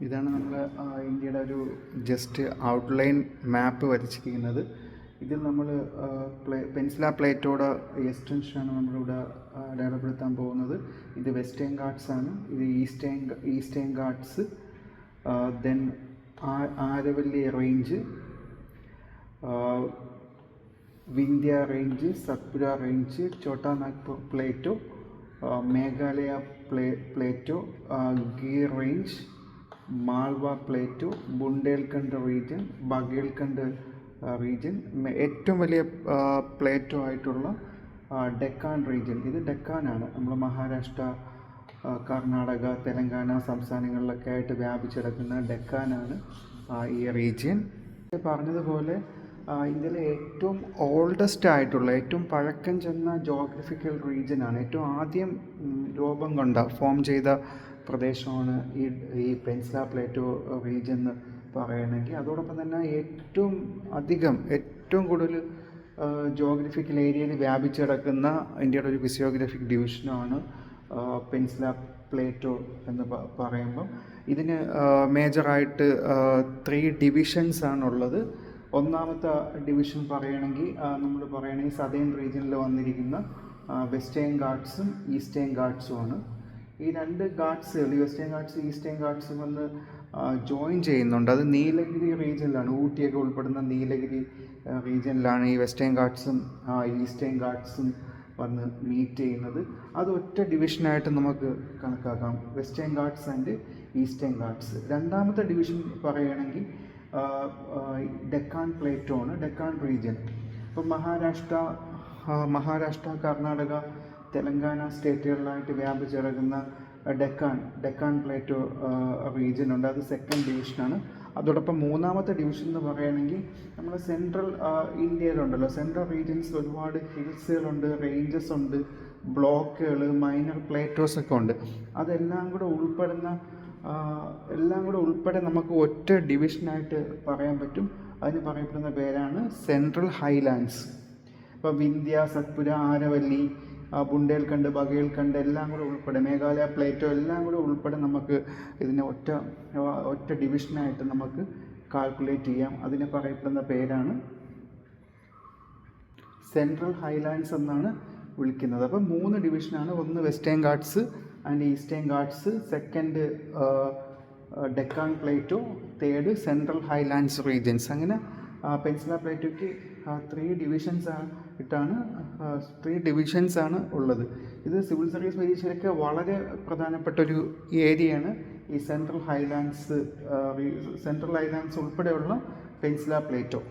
ഇതാണ് നമ്മൾ ഇന്ത്യയുടെ ഒരു ജസ്റ്റ് ഔട്ട്ലൈൻ മാപ്പ് വരച്ചിരിക്കുന്നത്. ഇതിൽ നമ്മൾ പെൻസില പ്ലേറ്റോടെ എക്സ്റ്റൻഷനാണ് നമ്മളിവിടെ അടയാളപ്പെടുത്താൻ പോകുന്നത്. ഇത് വെസ്റ്റേൺ ഗാട്ട്സ് ആണ്, ഇത് eastern ghats, then Aravalli range, Vindhya range, Satpura range, Chota Nagpur plateau, Meghalaya plateau, Gir range, Malwa plateau, Bundelkhand region, Baghelkhand region, ഏറ്റവും വലിയ പ്ലേറ്റോ ആയിട്ടുള്ള ഡെക്കാൻ റീജിയൻ. ഇത് ഡെക്കാനാണ്. നമ്മൾ മഹാരാഷ്ട്ര, കർണാടക, തെലങ്കാന സംസ്ഥാനങ്ങളിലൊക്കെ ആയിട്ട് വ്യാപിച്ചിടക്കുന്ന ഡെക്കാനാണ് ഈ റീജിയൻ. പറഞ്ഞതുപോലെ ഇന്ത്യയിലെ ഏറ്റവും ഓൾഡസ്റ്റ് ആയിട്ടുള്ള, ഏറ്റവും പഴക്കം ചെന്ന ജോഗ്രഫിക്കൽ റീജിയനാണ്. ഏറ്റവും ആദ്യം രൂപം കൊണ്ട, ഫോം ചെയ്ത പ്രദേശമാണ് ഈ പെൻസില പ്ലേറ്റോ റീജിയൻ എന്ന് പറയുകയാണെങ്കിൽ. അതോടൊപ്പം തന്നെ ഏറ്റവും കൂടുതൽ ജോഗ്രഫിക്കൽ ഏരിയയിൽ വ്യാപിച്ച് കിടക്കുന്ന ഇന്ത്യയുടെ ഒരു ഫിസിയോഗ്രഫിക് ഡിവിഷനാണ് പെൻസില പ്ലേറ്റോ എന്ന് പറയുമ്പം. ഇതിന് മേജറായിട്ട് 3 ഡിവിഷൻസ് ആണുള്ളത്. ഒന്നാമത്തെ ഡിവിഷൻ പറയുകയാണെങ്കിൽ സദേൺ റീജിയനിൽ വന്നിരിക്കുന്ന വെസ്റ്റേൺ ഗാട്ട്സും ഈസ്റ്റേൺ ഗാട്ട്സുമാണ്. ഈ 2 ഗാട്ട്സുകൾ, വെസ്റ്റേൺ ഗാട്ട്സ് ഈസ്റ്റേൺ ഗാട്ട്സും വന്ന് ജോയിൻ ചെയ്യുന്നുണ്ട്. അത് നീലഗിരി റീജിയനിലാണ്, ഊട്ടിയൊക്കെ ഉൾപ്പെടുന്ന നീലഗിരി റീജിയനിലാണ് ഈ വെസ്റ്റേൺ ഗാട്ട്സും ഈസ്റ്റേൺ ഗാട്ട്സും വന്ന് മീറ്റ് ചെയ്യുന്നത്. അത് ഒറ്റ ഡിവിഷനായിട്ട് നമുക്ക് കണക്കാക്കാം, വെസ്റ്റേൺ ഗാട്ട്സ് ആൻഡ് ഈസ്റ്റേൺ ഗാട്ട്സ്. രണ്ടാമത്തെ ഡിവിഷൻ പറയുകയാണെങ്കിൽ ഡെക്കാൻ പ്ലേറ്റോ ആണ്, ഡെക്കാൻ റീജിയൻ. ഇപ്പം മഹാരാഷ്ട്ര, കർണാടക, തെലങ്കാന സ്റ്റേറ്റുകളിലായിട്ട് വ്യാപിച്ച് കിടക്കുന്ന ഡെക്കാൻ പ്ലേറ്റോ റീജിയൻ ഉണ്ട്. അത് സെക്കൻഡ് ഡിവിഷനാണ്. അതോടൊപ്പം മൂന്നാമത്തെ ഡിവിഷൻ എന്ന് പറയുകയാണെങ്കിൽ നമ്മൾ സെൻട്രൽ ഇന്ത്യയിലുണ്ടല്ലോ, സെൻട്രൽ റീജിയൻസിൽ ഒരുപാട് ഹിൽസുകളുണ്ട്, റേഞ്ചസ് ഉണ്ട്, ബ്ലോക്കുകൾ, മൈനർ പ്ലേറ്റോസ് ഒക്കെ ഉണ്ട്. അതെല്ലാം കൂടെ ഉൾപ്പെടെ നമുക്ക് ഒറ്റ ഡിവിഷനായിട്ട് പറയാൻ പറ്റും. അതിന് പറയപ്പെടുന്ന പേരാണ് സെൻട്രൽ ഹൈലാൻഡ്സ്. ഇപ്പോൾ വിന്ധ്യ, സത്പുര, ആരവല്ലി, ബുണ്ടേൽഖണ്ഡ്, ബഗേൽഖണ്ഡ് എല്ലാം കൂടെ ഉൾപ്പെടെ, മേഘാലയ പ്ലേറ്റോ എല്ലാം കൂടെ ഉൾപ്പെടെ നമുക്ക് ഇതിനെ ഒറ്റ ഡിവിഷനായിട്ട് നമുക്ക് കാൽക്കുലേറ്റ് ചെയ്യാം. അതിനെ പറയപ്പെടുന്ന പേരാണ് സെൻട്രൽ ഹൈലാൻഡ്സ് എന്നാണ് വിളിക്കുന്നത്. അപ്പം 3 ഡിവിഷനാണ്. ഒന്ന് western ghats and eastern ghats, second Deccan plateau, third central highlands regions. അങ്ങനെ പെൻസില പ്ലേറ്റോയ്ക്ക് 3 ഡിവിഷൻസ് ആണ് ഉള്ളത്. ഇത് സിവിൽ സർവീസ് പരീക്ഷയിലൊക്കെ വളരെ പ്രധാനപ്പെട്ട ഒരു ഏരിയയാണ് ഈ സെൻട്രൽ ഹൈലാൻഡ്സ് ഉൾപ്പെടെയുള്ള പെൻസില പ്ലേറ്റോ.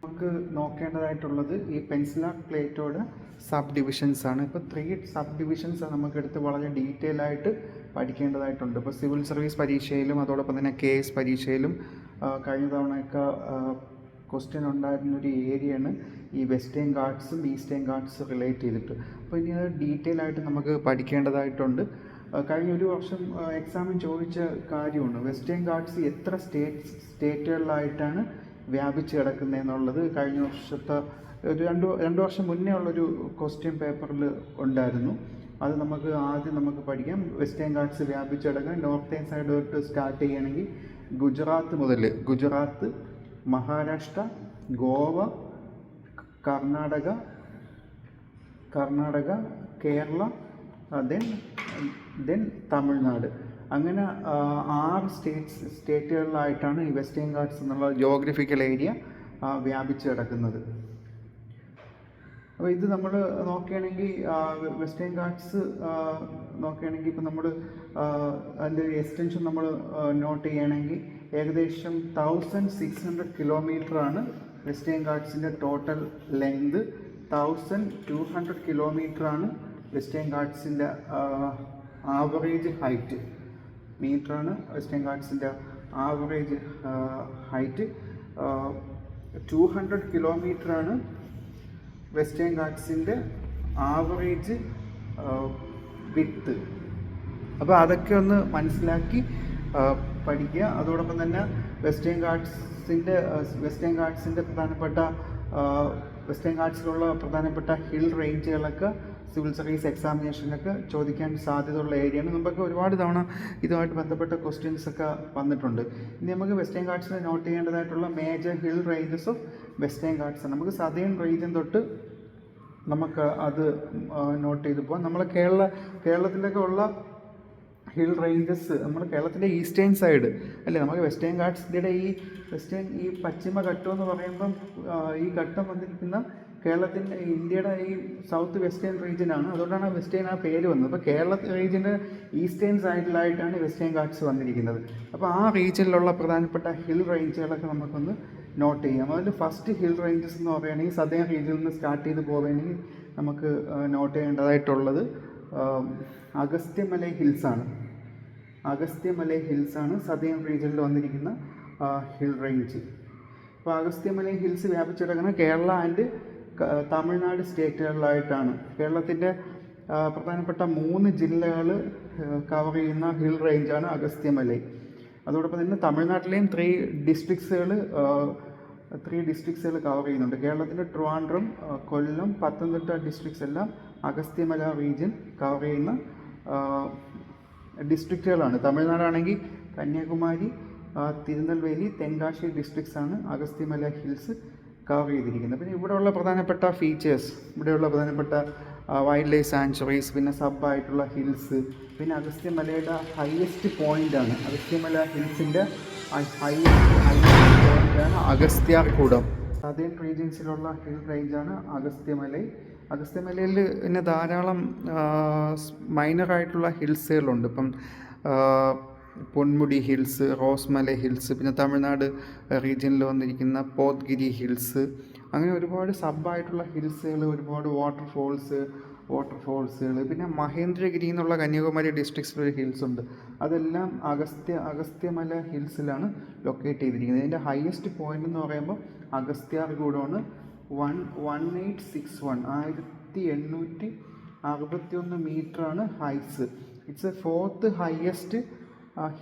നമുക്ക് നോക്കേണ്ടതായിട്ടുള്ളത് ഈ പെൻസില പ്ലേറ്റോയുടെ സബ് ഡിവിഷൻസ് ആണ്. ഇപ്പോൾ 3 സബ് ഡിവിഷൻസ് നമുക്കെടുത്ത് വളരെ ഡീറ്റെയിൽ ആയിട്ട് പഠിക്കേണ്ടതായിട്ടുണ്ട്. ഇപ്പോൾ സിവിൽ സർവീസ് പരീക്ഷയിലും അതോടൊപ്പം തന്നെ KS പരീക്ഷയിലും കഴിഞ്ഞ തവണയൊക്കെ ക്വസ്റ്റ്യൻ ഉണ്ടായിരുന്നൊരു ഏരിയയാണ് ഈ വെസ്റ്റേൺ ഗാട്ട്സും ഈസ്റ്റേൺ ഗാട്ട്സ് റിലേറ്റ് ചെയ്തിട്ട്. അപ്പോൾ ഇനി അത് ഡീറ്റെയിൽ ആയിട്ട് നമുക്ക് പഠിക്കേണ്ടതായിട്ടുണ്ട്. കഴിഞ്ഞ ഒരു വർഷം എക്സാമിന് ചോദിച്ച കാര്യമാണ്, വെസ്റ്റേൺ ഗാട്ട്സ് എത്ര സ്റ്റേറ്റുകളിലായിട്ടാണ് വ്യാപിച്ച് കിടക്കുന്നതെന്നുള്ളത്. കഴിഞ്ഞ വർഷത്തെ ഒരു 2 വർഷം മുന്നേ ഉള്ളൊരു ക്വസ്റ്റ്യൻ പേപ്പറിൽ ഉണ്ടായിരുന്നു. അത് ആദ്യം നമുക്ക് പഠിക്കാം. വെസ്റ്റേൺ ഗാട്ട്സ് വ്യാപിച്ച് കിടക്കാൻ നോർത്തേൺ സൈഡ് തൊട്ട് സ്റ്റാർട്ട് ചെയ്യുകയാണെങ്കിൽ ഗുജറാത്ത്, മഹാരാഷ്ട്ര, ഗോവ, കർണാടക, കേരള, ദെൻ തമിഴ്നാട്. അങ്ങനെ 6 സ്റ്റേറ്റുകളിലായിട്ടാണ് ഈ വെസ്റ്റേൺ ഗാട്ട്സ് എന്നുള്ള ജോഗ്രഫിക്കൽ ഏരിയ വ്യാപിച്ച് കിടക്കുന്നത്. അപ്പോൾ ഇത് നമ്മൾ നോക്കുകയാണെങ്കിൽ വെസ്റ്റേൺ ഗാട്ട്സ് നോക്കുകയാണെങ്കിൽ ഇപ്പോൾ നമ്മൾ അതിൻ്റെ എക്സ്റ്റൻഷൻ നമ്മൾ നോട്ട് ചെയ്യുകയാണെങ്കിൽ ഏകദേശം 1600 കിലോമീറ്ററാണ് വെസ്റ്റേൺ ഗാട്ട്സിൻ്റെ ടോട്ടൽ ലെങ്ത്. 1200 കിലോമീറ്ററാണ് വെസ്റ്റേൺ ഗാട്ട്സിൻ്റെ ആവറേജ് ഹൈറ്റ്. മീറ്ററാണ് വെസ്റ്റേൺ ഗാട്ട്സിൻ്റെ ആവറേജ് ഹൈറ്റ്. 200 കിലോമീറ്ററാണ് വെസ്റ്റേൺ ഗാട്ട്സിൻ്റെ ആവറേജ് വിഡ്ത്ത്. അപ്പോൾ അതൊക്കെ ഒന്ന് മനസ്സിലാക്കി പഠിക്കുക. അതോടൊപ്പം തന്നെ വെസ്റ്റേൺ ഗാട്ട്സിൻ്റെ പ്രധാനപ്പെട്ട വെസ്റ്റേൺ ഗാട്ട്സിലുള്ള പ്രധാനപ്പെട്ട ഹിൽ റേഞ്ചുകളൊക്കെ സിവിൽ സർവീസ് എക്സാമിനേഷനൊക്കെ ചോദിക്കാൻ സാധ്യതയുള്ള ഏരിയയാണ്. മുമ്പൊക്കെ ഒരുപാട് തവണ ഇതുമായിട്ട് ബന്ധപ്പെട്ട ക്വസ്റ്റ്യൻസ് ഒക്കെ വന്നിട്ടുണ്ട്. ഇനി നമുക്ക് വെസ്റ്റേൺ ഗാട്ട്സിൽ നോട്ട് ചെയ്യേണ്ടതായിട്ടുള്ള major hill ranges of western ghats. നമുക്ക് സതേൺ റീജിയൻ തൊട്ട് നമുക്ക് അത് നോട്ട് ചെയ്ത് പോകാം. നമ്മൾ കേരളത്തിലൊക്കെ ഉള്ള ഹിൽ റേഞ്ചസ്, നമ്മൾ കേരളത്തിൻ്റെ ഈസ്റ്റേൺ സൈഡ് അല്ലേ, നമുക്ക് വെസ്റ്റേൺ ഗാട്ട്സിൻ്റെ ഈ പശ്ചിമഘട്ടം എന്ന് പറയുമ്പം ഈ ഘട്ടം വന്നിരിക്കുന്ന കേരളത്തിൻ്റെ ഇന്ത്യയുടെ ഈ സൗത്ത് വെസ്റ്റേൺ റീജിയനാണ്. അതുകൊണ്ടാണ് വെസ്റ്റേൺ ആ പേര് വന്നത്. അപ്പോൾ കേരള റീജിയൻ്റെ ഈസ്റ്റേൺ സൈഡിലായിട്ടാണ് വെസ്റ്റേൺ ഗാട്ട്സ് വന്നിരിക്കുന്നത്. അപ്പോൾ ആ റീജിയനിലുള്ള പ്രധാനപ്പെട്ട ഹിൽ റേഞ്ചുകളൊക്കെ നമുക്കൊന്ന് നോട്ട് ചെയ്യാം. അതിൽ ഫസ്റ്റ് ഹിൽ റേഞ്ചസ് എന്ന് പറയുകയാണെങ്കിൽ സദേൺ റീജിയനിൽ നിന്ന് സ്റ്റാർട്ട് ചെയ്ത് പോവുകയാണെങ്കിൽ നമുക്ക് നോട്ട് ചെയ്യേണ്ടതായിട്ടുള്ളത് അഗസ്ത്യമലൈ ഹിൽസാണ്. അഗസ്ത്യമലൈ ഹിൽസാണ് സദേൺ റീജിയനിൽ വന്നിരിക്കുന്ന ഹിൽ റേഞ്ച്. അപ്പോൾ അഗസ്ത്യമലൈ ഹിൽസ് വ്യാപിച്ചിടക്കുന്ന കേരള ആൻഡ് തമിഴ്നാട് സ്റ്റേറ്റുകളിലായിട്ടാണ്. കേരളത്തിൻ്റെ പ്രധാനപ്പെട്ട 3 ജില്ലകൾ കവർ ചെയ്യുന്ന ഹിൽ റേഞ്ചാണ് അഗസ്ത്യമലൈ. അതോടൊപ്പം തന്നെ തമിഴ്നാട്ടിലെയും 3 ഡിസ്ട്രിക്ട്സുകൾ കവർ ചെയ്യുന്നുണ്ട്. കേരളത്തിൻ്റെ ട്രിവാൻഡ്രം, കൊല്ലം, പത്തനംതിട്ട ഡിസ്ട്രിക്ട്സ് എല്ലാം അഗസ്ത്യമല റീജിയൻ കവർ ചെയ്യുന്ന ഡിസ്ട്രിക്റ്റുകളാണ്. തമിഴ്നാടാണെങ്കിൽ കന്യാകുമാരി, തിരുനെൽവേലി, തെങ്കാശി ഡിസ്ട്രിക്ട്സാണ് അഗസ്ത്യമല ഹിൽസ് കവർ ചെയ്തിരിക്കുന്നത്. പിന്നെ ഇവിടെയുള്ള പ്രധാനപ്പെട്ട ഫീച്ചേഴ്സ്, ഇവിടെയുള്ള പ്രധാനപ്പെട്ട വൈൽഡ് ലൈഫ് സാങ്ച്വറീസ്, പിന്നെ സബ്ബായിട്ടുള്ള ഹിൽസ്, പിന്നെ അഗസ്ത്യമലയുടെ ഹയസ്റ്റ് പോയിൻ്റാണ്. അഗസ്ത്യമല ഹിൽസിൻ്റെ ഹയസ്റ്റ് പോയിൻ്റാണ് അഗസ്ത്യാർകൂടം. സദേൺ റീജിയൻസിലുള്ള ഹിൽ റേഞ്ചാണ് അഗസ്ത്യമലയിൽ പിന്നെ ധാരാളം മൈനറായിട്ടുള്ള ഹിൽസുകളുണ്ട്. ഇപ്പം പൊന്മുടി ഹിൽസ്, റോസ്മല ഹിൽസ്, പിന്നെ തമിഴ്നാട് റീജിയനിൽ വന്നിരിക്കുന്ന പോത്ഗിരി ഹിൽസ്, അങ്ങനെ ഒരുപാട് സബ്ബായിട്ടുള്ള ഹിൽസുകൾ, ഒരുപാട് വാട്ടർഫോൾസുകൾ, പിന്നെ മഹേന്ദ്രഗിരി എന്നുള്ള കന്യാകുമാരി ഡിസ്ട്രിക്ട്സിലൊരു ഹിൽസ് ഉണ്ട്. അതെല്ലാം അഗസ്ത്യമല ഹിൽസിലാണ് ലൊക്കേറ്റ് ചെയ്തിരിക്കുന്നത്. ഇതിൻ്റെ ഹയസ്റ്റ് പോയിൻ്റ് എന്ന് പറയുമ്പോൾ അഗസ്ത്യാർകൂടമാണ്. 1861 മീറ്ററാണ് heights. It's A 4th highest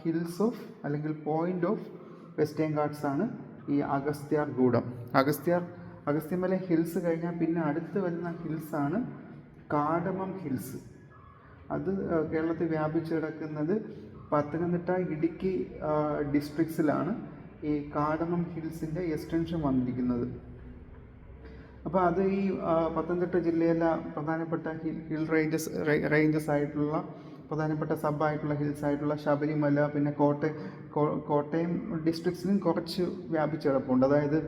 hills of അല്ലെങ്കിൽ പോയിൻ്റ് ഓഫ് വെസ്റ്റേൺ ഗാട്ട്സ് ആണ് ഈ അഗസ്ത്യാർകൂടം. അഗസ്ത്യമല ഹിൽസ് കഴിഞ്ഞാൽ പിന്നെ അടുത്ത് വരുന്ന ഹിൽസാണ് കാടമം ഹിൽസ്. അത് കേരളത്തിൽ വ്യാപിച്ചു കിടക്കുന്നത് പത്തനംതിട്ട, ഇടുക്കി ഡിസ്ട്രിക്ട്സിലാണ് ഈ കാടമം ഹിൽസിൻ്റെ എക്സ്റ്റൻഷൻ വന്നിരിക്കുന്നത്. അപ്പോൾ അത് ഈ പത്തനംതിട്ട ജില്ലയിലെ പ്രധാനപ്പെട്ട ഹിൽ റേഞ്ചസ് ആയിട്ടുള്ള പ്രധാനപ്പെട്ട സബ്ബായിട്ടുള്ള ഹിൽസ് ആയിട്ടുള്ള ശബരിമല, പിന്നെ കോട്ടയം ഡിസ്ട്രിക്ട്സിലും കുറച്ച് വ്യാപിച്ച് കിടപ്പുണ്ട്. അതായത്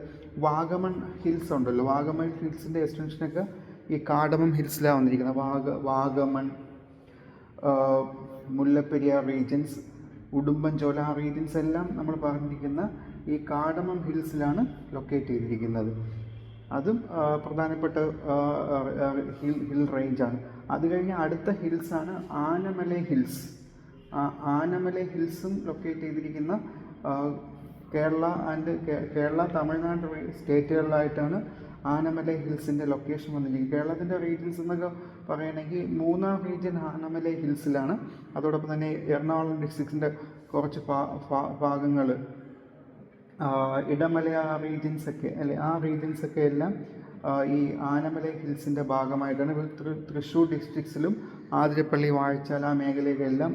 വാഗമൺ ഹിൽസ് ഉണ്ടല്ലോ, വാഗമൺ ഹിൽസിൻ്റെ എക്സ്റ്റൻഷനൊക്കെ ഈ കാടമം ഹിൽസിലാണ് വന്നിരിക്കുന്നത്. വാഗമൺ, മുല്ലപ്പെരിയാർ റീജിയൻസ്, ഉടുമ്പൻചോല റീജിയൻസ് എല്ലാം നമ്മൾ പറഞ്ഞിരിക്കുന്ന ഈ കാടമം ഹിൽസിലാണ് ലൊക്കേറ്റ് ചെയ്തിരിക്കുന്നത്. അതും പ്രധാനപ്പെട്ട ഹിൽ റേഞ്ചാണ്. അത് കഴിഞ്ഞ് അടുത്ത ഹിൽസാണ് ആനമലൈ ഹിൽസ്. ആനമലൈ ഹിൽസും ലൊക്കേറ്റ് ചെയ്തിരിക്കുന്ന കേരള തമിഴ്നാട് സ്റ്റേറ്റുകളിലായിട്ടാണ് ആനമലൈ ഹിൽസിൻ്റെ ലൊക്കേഷൻ വന്നിരിക്കുന്നത്. കേരളത്തിൻ്റെ റീജിയൻസ് എന്നൊക്കെ പറയുകയാണെങ്കിൽ മൂന്നാർ റീജിയൻ ആനമലൈ ഹിൽസിലാണ്. അതോടൊപ്പം തന്നെ എറണാകുളം ഡിസ്ട്രിക്റ്റിൻ്റെ കുറച്ച് ഭാഗങ്ങൾ, ഇടമലയ റീജിയൻസൊക്കെ അല്ലെ, ആ റീജിയൻസൊക്കെ എല്ലാം ഈ ആനമലൈ ഹിൽസിൻ്റെ ഭാഗമായിട്ടാണ്. തൃശ്ശൂർ ഡിസ്ട്രിക്ട്സിലും ആതിരപ്പള്ളി, വാഴച്ചാൽ ആ മേഖലയിലെല്ലാം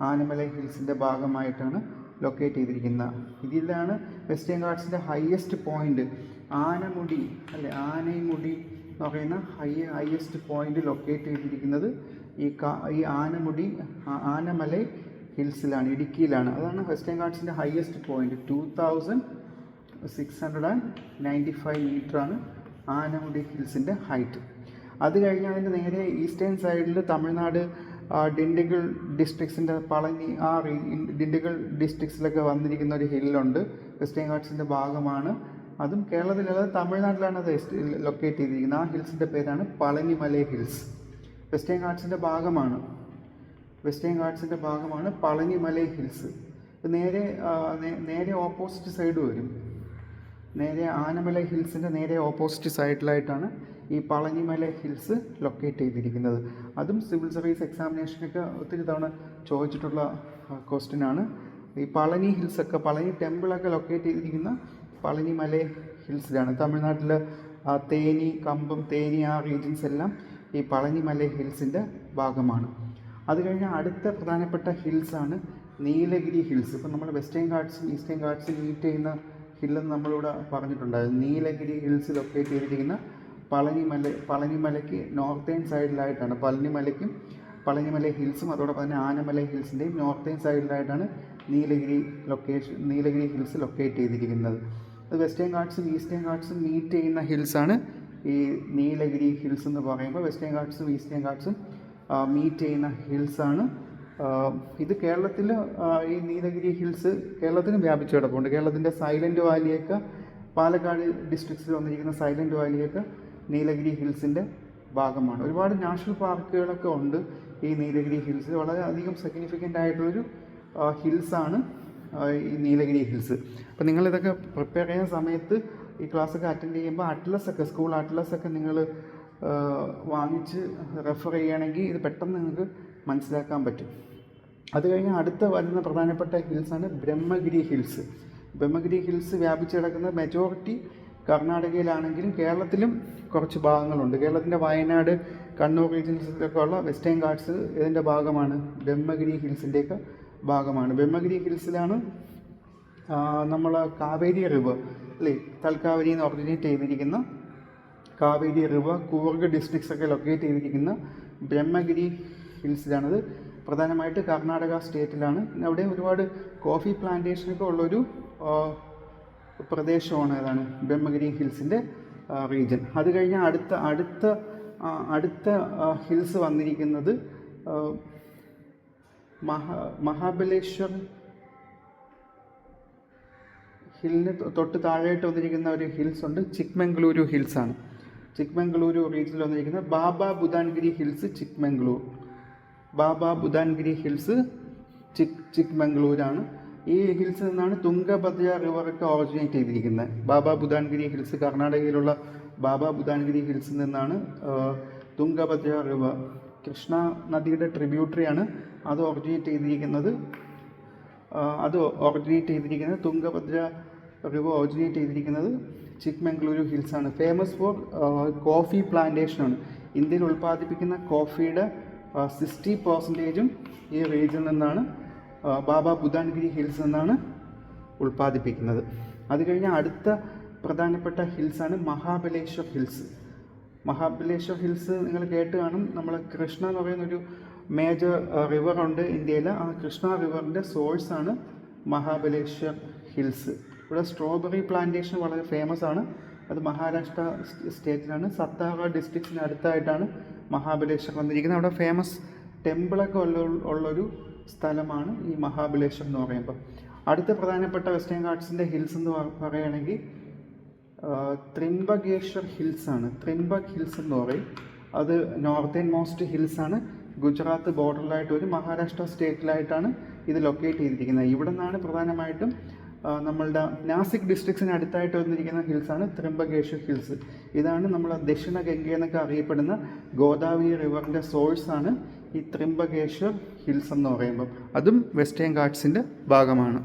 ആനമലൈ ഹിൽസിൻ്റെ ഭാഗമായിട്ടാണ് ലൊക്കേറ്റ് ചെയ്തിരിക്കുന്നത്. ഇതിലാണ് വെസ്റ്റേൺ ഗാട്ട്സിൻ്റെ ഹയസ്റ്റ് പോയിൻ്റ് ആനമുടി അല്ലെ, ആനൈമുടി എന്ന് പറയുന്ന ഹയസ്റ്റ് പോയിൻ്റ് ലൊക്കേറ്റ് ചെയ്തിരിക്കുന്നത് ഈ ആനമലൈ ഹിൽസിലാണ്, ഇടുക്കിയിലാണ്. അതാണ് വെസ്റ്റേൺ ഗാട്ട്സിൻ്റെ ഹയസ്റ്റ് പോയിൻ്റ്. 2695 മീറ്ററാണ് ആനമുടി ഹിൽസിൻ്റെ ഹൈറ്റ്. അത് കഴിഞ്ഞ് അതിൻ്റെ നേരെ ഈസ്റ്റേൺ സൈഡിൽ തമിഴ്നാട് ഡിണ്ടിഗൽ ഡിസ്ട്രിക്ട്സിൻ്റെ പളനി, ഡിണ്ടിഗൽ ഡിസ്ട്രിക്ട്സിലൊക്കെ വന്നിരിക്കുന്ന ഒരു ഹില്ലുണ്ട്, വെസ്റ്റേൺ ഗാട്ട്സിൻ്റെ ഭാഗമാണ്. അതും കേരളത്തിലല്ലാതെ തമിഴ്നാട്ടിലാണ് അത് ലൊക്കേറ്റ് ചെയ്തിരിക്കുന്നത്. ആ ഹിൽസിൻ്റെ പേരാണ് പളനിമലൈ ഹിൽസ്. വെസ്റ്റേൺ ഗാട്ട്സിൻ്റെ ഭാഗമാണ് പളനിമലൈ ഹിൽസ്. നേരെ ഓപ്പോസിറ്റ് സൈഡ് വരും. നേരെ ആനമലൈ ഹിൽസിൻ്റെ നേരെ ഓപ്പോസിറ്റ് സൈഡിലായിട്ടാണ് ഈ പളനിമലൈ ഹിൽസ് ലൊക്കേറ്റ് ചെയ്തിരിക്കുന്നത്. അതും സിവിൽ സർവീസ് എക്സാമിനേഷനൊക്കെ ഒത്തിരി തവണ ചോദിച്ചിട്ടുള്ള ക്വസ്റ്റ്യനാണ്. ഈ പളനി ഹിൽസൊക്കെ, പളനി ടെമ്പിളൊക്കെ ലൊക്കേറ്റ് ചെയ്തിരിക്കുന്ന പളനിമലൈ ഹിൽസിലാണ്. തമിഴ്നാട്ടിൽ തേനി, കമ്പം, തേനി ആ റീജിയൻസ് എല്ലാം ഈ ഈ പളനിമല ഹിൽസിൻ്റെ ഭാഗമാണ്. അത് കഴിഞ്ഞാൽ അടുത്ത പ്രധാനപ്പെട്ട ഹിൽസാണ് നീലഗിരി ഹിൽസ്. ഇപ്പം നമ്മൾ വെസ്റ്റേൺ ഗാട്ട്സും ഈസ്റ്റേൺ ഗാട്ട്സും മീറ്റ് ചെയ്യുന്ന ഹില്ലെന്ന് നമ്മളിവിടെ പറഞ്ഞിട്ടുണ്ടായിരുന്നു. നീലഗിരി ഹിൽസ് ലൊക്കേറ്റ് ചെയ്തിരിക്കുന്ന പളനിമലയ്ക്ക് നോർത്തേൺ സൈഡിലായിട്ടാണ്. പളനിമല ഹിൽസും അതോടൊപ്പം തന്നെ ആനമല ഹിൽസിൻ്റെയും നോർത്തേൺ സൈഡിലായിട്ടാണ് നീലഗിരി ഹിൽസ് ലൊക്കേറ്റ് ചെയ്തിരിക്കുന്നത്. അത് വെസ്റ്റേൺ ഗാട്ട്സും ഈസ്റ്റേൺ ഗാട്ട്സും മീറ്റ് ചെയ്യുന്ന ഹിൽസാണ് ഈ നീലഗിരി ഹിൽസ് എന്ന് പറയുമ്പോൾ. വെസ്റ്റേൺ ഗാട്ട്സും ഈസ്റ്റേൺ ഗാട്ട്സും മീറ്റ് ചെയ്യുന്ന ഹിൽസാണ്. ഇത് കേരളത്തിൽ ഈ നീലഗിരി ഹിൽസ് കേരളത്തിനും വ്യാപിച്ചു കിടപ്പുണ്ട്. കേരളത്തിൻ്റെ സൈലൻറ്റ് വാലിയൊക്കെ പാലക്കാട് ഡിസ്ട്രിക്ട്സിൽ വന്നിരിക്കുന്ന സൈലൻറ്റ് വാലിയൊക്കെ നീലഗിരി ഹിൽസിൻ്റെ ഭാഗമാണ്. ഒരുപാട് നാഷണൽ പാർക്കുകളൊക്കെ ഉണ്ട് ഈ നീലഗിരി ഹിൽസ്. വളരെ അധികം സിഗ്നിഫിക്കൻ്റ് ആയിട്ടുള്ളൊരു ഹിൽസാണ് ഈ നീലഗിരി ഹിൽസ്. അപ്പോൾ നിങ്ങളിതൊക്കെ പ്രിപ്പയർ ചെയ്യുന്ന സമയത്ത് ഈ ക്ലാസ്സൊക്കെ അറ്റൻഡ് ചെയ്യുമ്പോൾ സ്കൂൾ അറ്റ്ലസൊക്കെ നിങ്ങൾ വാങ്ങിച്ച് റെഫർ ചെയ്യുകയാണെങ്കിൽ ഇത് പെട്ടെന്ന് നിങ്ങൾക്ക് മനസ്സിലാക്കാൻ പറ്റും. അത് കഴിഞ്ഞ് അടുത്ത വരുന്ന പ്രധാനപ്പെട്ട ഹിൽസാണ് ബ്രഹ്മഗിരി ഹിൽസ്. ബ്രഹ്മഗിരി ഹിൽസ് വ്യാപിച്ച് കിടക്കുന്ന മെജോറിറ്റി കർണാടകയിലാണെങ്കിലും കേരളത്തിലും കുറച്ച് ഭാഗങ്ങളുണ്ട്. കേരളത്തിൻ്റെ വയനാട്, കണ്ണൂർ റീജിയൻസിലൊക്കെ ഉള്ള വെസ്റ്റേൺ ഗാട്ട്സ് ഇതിൻ്റെ ഭാഗമാണ്. ബ്രഹ്മഗിരി ഹിൽസിൻ്റെയൊക്കെ ഭാഗമാണ്. ബ്രഹ്മഗിരി ഹിൽസിലാണ് നമ്മൾ കാവേരി റിവർ അല്ലേ, തൽക്കാവേരി എന്ന് ഒറിജിനേറ്റ് ചെയ്തിരിക്കുന്ന കാവേരി റിവർ, കൂർഗ് ഡിസ്ട്രിക്ട്സൊക്കെ ലൊക്കേറ്റ് ചെയ്തിരിക്കുന്ന ബ്രഹ്മഗിരി ഹിൽസിലാണത്. പ്രധാനമായിട്ട് കർണാടക സ്റ്റേറ്റിലാണ്. അവിടെ ഒരുപാട് കോഫി പ്ലാന്റേഷനൊക്കെ ഉള്ളൊരു പ്രദേശമാണ് ഏതാണ് ബ്രഹ്മഗിരി ഹിൽസിൻ്റെ റീജിയൻ. അത് കഴിഞ്ഞാൽ അടുത്ത ഹിൽസ് വന്നിരിക്കുന്നത് മഹാബലേശ്വർ ഹില്ലിന് തൊട്ട് താഴെയായിട്ട് വന്നിരിക്കുന്ന ഒരു ഹിൽസ് ഉണ്ട്, ചിക്മംഗ്ലൂരു ഹിൽസാണ്. ചിക്മംഗ്ലൂരു റീജിയനിൽ വന്നിരിക്കുന്ന ബാബാ ബുദാൻഗിരി ഹിൽസ് ചിക്മംഗ്ലൂരാണ്. ഈ ഹിൽസിൽ നിന്നാണ് തുംഗഭദ്ര റിവറൊക്കെ ഓറിജിനേറ്റ് ചെയ്തിരിക്കുന്നത്. ബാബാ ബുദാൻഗിരി ഹിൽസ്, കർണാടകയിലുള്ള ബാബാ ബുദാൻഗിരി ഹിൽസിൽ നിന്നാണ് തുംഗഭദ്ര റിവർ, കൃഷ്ണ നദിയുടെ ട്രിബ്യൂട്ടറിയാണ്. അത് ഒറിജിനേറ്റ് ചെയ്തിരിക്കുന്നത് തുംഗഭദ്ര റിവർ ഒറിജിനേറ്റ് ചെയ്തിരിക്കുന്നത് ചിക്മംഗ്ലൂരു ഹിൽസാണ്. ഫേമസ് ഫോർ കോഫി പ്ലാന്റേഷനാണ്. ഇന്ത്യയിൽ ഉൽപ്പാദിപ്പിക്കുന്ന കോഫിയുടെ 60% ഈ റീജിയനിൽ നിന്നാണ്, ബാബാ ബുദാൻഗിരി ഹിൽസ് നിന്നാണ് ഉൽപ്പാദിപ്പിക്കുന്നത്. അത് കഴിഞ്ഞാൽ അടുത്ത പ്രധാനപ്പെട്ട ഹിൽസാണ് മഹാബലേശ്വർ ഹിൽസ്. നിങ്ങൾ കേട്ട് കാണും. നമ്മൾ കൃഷ്ണ എന്ന് പറയുന്നൊരു മേജർ റിവറുണ്ട് ഇന്ത്യയിൽ. ആ കൃഷ്ണ റിവറിൻ്റെ സോഴ്സാണ് മഹാബലേശ്വർ ഹിൽസ്. ഇവിടെ സ്ട്രോബെറി പ്ലാന്റേഷൻ വളരെ ഫേമസ് ആണ്. അത് മഹാരാഷ്ട്ര സ്റ്റേറ്റിലാണ്. സത്താറ ഡിസ്ട്രിക്റ്റിന് അടുത്തായിട്ടാണ് മഹാബലേശ്വർ വന്നിരിക്കുന്നത്. അവിടെ ഫേമസ് ടെമ്പിളൊക്കെ ഉള്ളൊരു സ്ഥലമാണ് ഈ മഹാബലേശ്വർ എന്ന് പറയുമ്പോൾ. അടുത്ത പ്രധാനപ്പെട്ട വെസ്റ്റേൺ ഗാട്ട്സിൻ്റെ ഹിൽസ് എന്ന് പറയുകയാണെങ്കിൽ ത്രിംബകേശ്വർ ഹിൽസാണ്. ത്രിംബക് ഹിൽസ് എന്ന് പറയും. അത് നോർത്തേൺ മോസ്റ്റ് ഹിൽസാണ്. ഗുജറാത്ത് ബോർഡറിലായിട്ട് ഒരു മഹാരാഷ്ട്ര സ്റ്റേറ്റിലായിട്ടാണ് ഇത് ലൊക്കേറ്റ് ചെയ്തിരിക്കുന്നത്. ഇവിടെ നിന്നാണ് പ്രധാനമായിട്ടും നമ്മളുടെ നാസിക് ഡിസ്ട്രിക്ട്സിന് അടുത്തായിട്ട് വന്നിരിക്കുന്ന ഹിൽസാണ് ത്രിംബകേശ്വർ ഹിൽസ്. ഇതാണ് നമ്മൾ ദക്ഷിണ ഗംഗ എന്നൊക്കെ അറിയപ്പെടുന്ന ഗോദാവരി റിവറിൻ്റെ സോഴ്സാണ് ഈ ത്രിംബകേശ്വർ ഹിൽസ് എന്ന് പറയുമ്പം. അതും വെസ്റ്റേൺ ഗാട്ട്സിൻ്റെ ഭാഗമാണ്.